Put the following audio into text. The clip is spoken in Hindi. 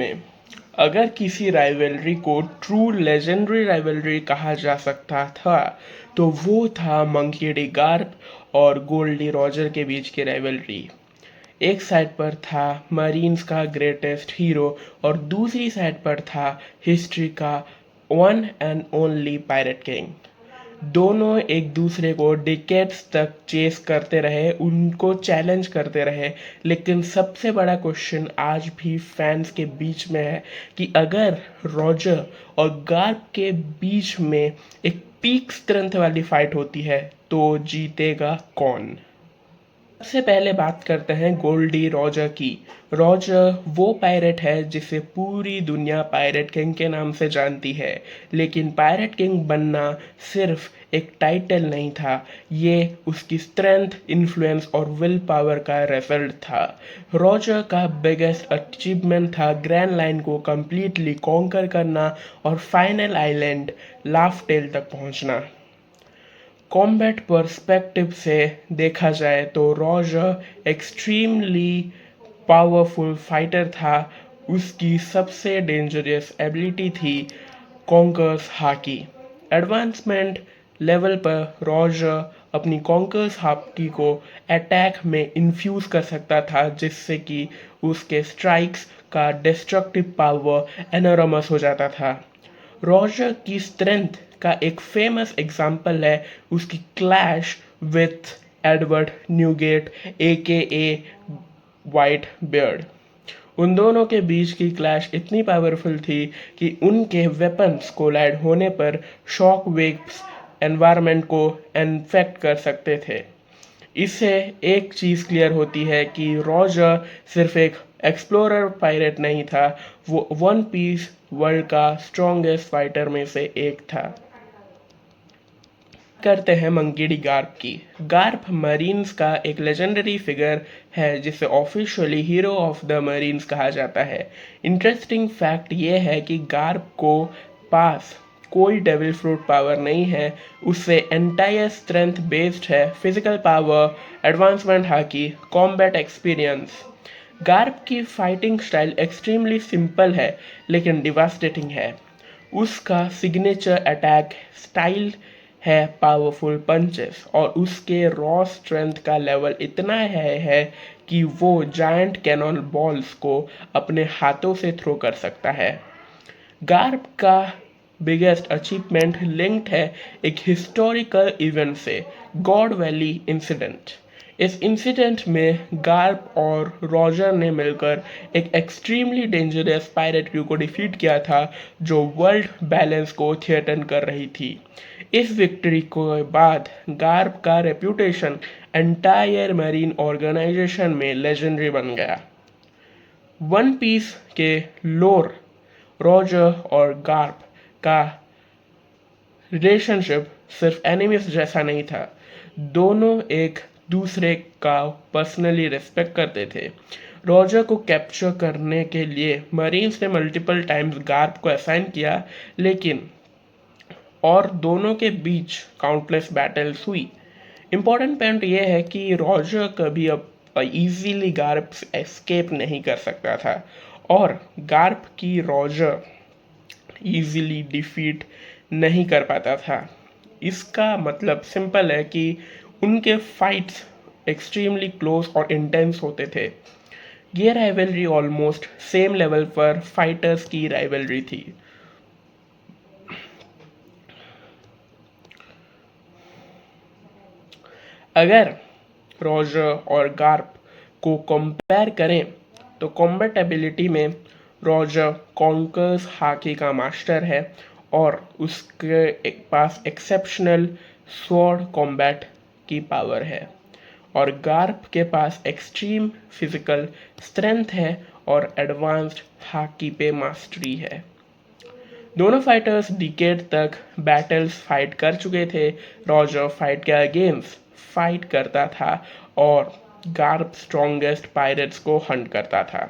में अगर किसी राइवलरी को ट्रू लेजेंडरी राइवलरी कहा जा सकता था तो वो था मंकी डी गार्प और गोल्डी रॉजर के बीच की राइवलरी। एक साइड पर था मरीन्स का ग्रेटेस्ट हीरो और दूसरी साइड पर था हिस्ट्री का one and only pirate king. दोनों एक दूसरे को डिकेड्स तक चेस करते रहे, उनको चैलेंज करते रहे, लेकिन सबसे बड़ा क्वेश्चन आज भी फैंस के बीच में है कि अगर रॉजर और गार्प के बीच में एक पीक स्ट्रेंथ वाली फाइट होती है तो जीतेगा कौन? सबसे पहले बात करते हैं गोल्डी रॉजर की। रॉजर वो पायरेट है जिसे पूरी दुनिया पायरेट किंग के नाम से जानती है, लेकिन पायरेट किंग बनना सिर्फ एक टाइटल नहीं था, ये उसकी स्ट्रेंथ, इन्फ्लुएंस और विल पावर का रिजल्ट था। रॉजर का बिगेस्ट अचीवमेंट था ग्रैंड लाइन को कंप्लीटली कॉन्कर करना और फाइनल आइलैंड लाफ टेल तक पहुंचना। कॉम्बैट पर्सपेक्टिव से देखा जाए तो रॉजर एक्सट्रीमली पावरफुल फाइटर था। उसकी सबसे डेंजरस एबिलिटी थी कॉन्कर्स हाकी। एडवांसमेंट लेवल पर रॉजर अपनी कॉन्कर्स हाकी को अटैक में इन्फ्यूज कर सकता था, जिससे कि उसके स्ट्राइक्स का डिस्ट्रक्टिव पावर एनोरमस हो जाता था। रॉजर की स्ट्रेंथ का एक फेमस एग्जाम्पल है उसकी clash with Edward Newgate AKA Whitebeard. उन दोनों के बीच की क्लैश इतनी पावरफुल थी कि उनके वेपन्स कोलाइड होने पर शॉक वेव्स एनवायरनमेंट को इन्फेक्ट कर सकते थे। इससे एक चीज़ क्लियर होती है कि रॉजर सिर्फ एक एक्सप्लोरर पायरेट नहीं था, वो वन पीस वर्ल्ड का स्ट्रॉन्गेस्ट फाइटर में से एक था। करते हैं मंकी डी गार्प की। गार्प मरीन्स का एक लेजेंडरी फिगर है जिसे officially hero of the marines कहा जाता है। इंटरेस्टिंग फैक्ट ये है कि गार्प को पास कोई डेविल फ्रूट पावर नहीं है, उससे एंटायर स्ट्रेंथ बेस्ड है, physical power, advancement hockey, combat experience. Garp की फाइटिंग स्टाइल एक्सट्रीमली सिंपल है लेकिन डिवास्टेटिंग है। उसका सिग्नेचर अटैक स्टाइल है पावरफुल पंचेस और उसके रॉ स्ट्रेंथ का लेवल इतना है कि वो जायंट कैनन बॉल्स को अपने हाथों से थ्रो कर सकता है। गार्प का बिगेस्ट अचीवमेंट लिंक्ड है एक हिस्टोरिकल इवेंट से, गॉड वैली इंसिडेंट। इस इंसिडेंट में गार्प और रॉजर ने मिलकर एक एक्सट्रीमली डेंजरस पायरेट क्रू को डिफीट किया था जो वर्ल्ड बैलेंस को थ्रेटन कर रही थी। इस विक्ट्री के बाद गार्प का रेप्यूटेशन एंटायर मरीन ऑर्गेनाइजेशन में लेजेंडरी बन गया। वन पीस के लोर रॉजर और गार्प का रिलेशनशिप सिर्फ एनिमीज जैसा नहीं था, दोनों एक दूसरे का पर्सनली रिस्पेक्ट करते थे। रॉजर को कैप्चर करने के लिए मरीन्स ने मल्टीपल टाइम्स गार्प को असाइन किया, लेकिन और दोनों के बीच काउंटलेस बैटल्स हुई। इम्पोर्टेंट पॉइंट यह है कि रॉजर कभी अब इजीली गार्प एस्केप नहीं कर सकता था और गार्प की रॉजर इजीली डिफीट नहीं कर पाता था। इसका मतलब सिंपल है कि उनके फाइट्स एक्सट्रीमली क्लोज और इंटेंस होते थे। ये राइवलरी ऑलमोस्ट सेम लेवल पर फाइटर्स की राइवलरी थी। अगर रॉजर और गार्प को कंपेयर करें तो कॉम्बैट एबिलिटी में रॉजर कॉन्कर्स हाकी का मास्टर है और उसके पास एक्सेप्शनल स्वॉर्ड कॉम्बैट की पावर है, और गार्प के पास एक्सट्रीम फिजिकल स्ट्रेंथ है और एडवांस्ड हाकी पे मास्टरी है। दोनों फाइटर्स डिकेड तक बैटल्स फाइट कर चुके थे। रॉजर फाइट के अगेंस्ट फाइट करता था और गार्प स्ट्रॉन्गेस्ट पायरेट्स को हंट करता था।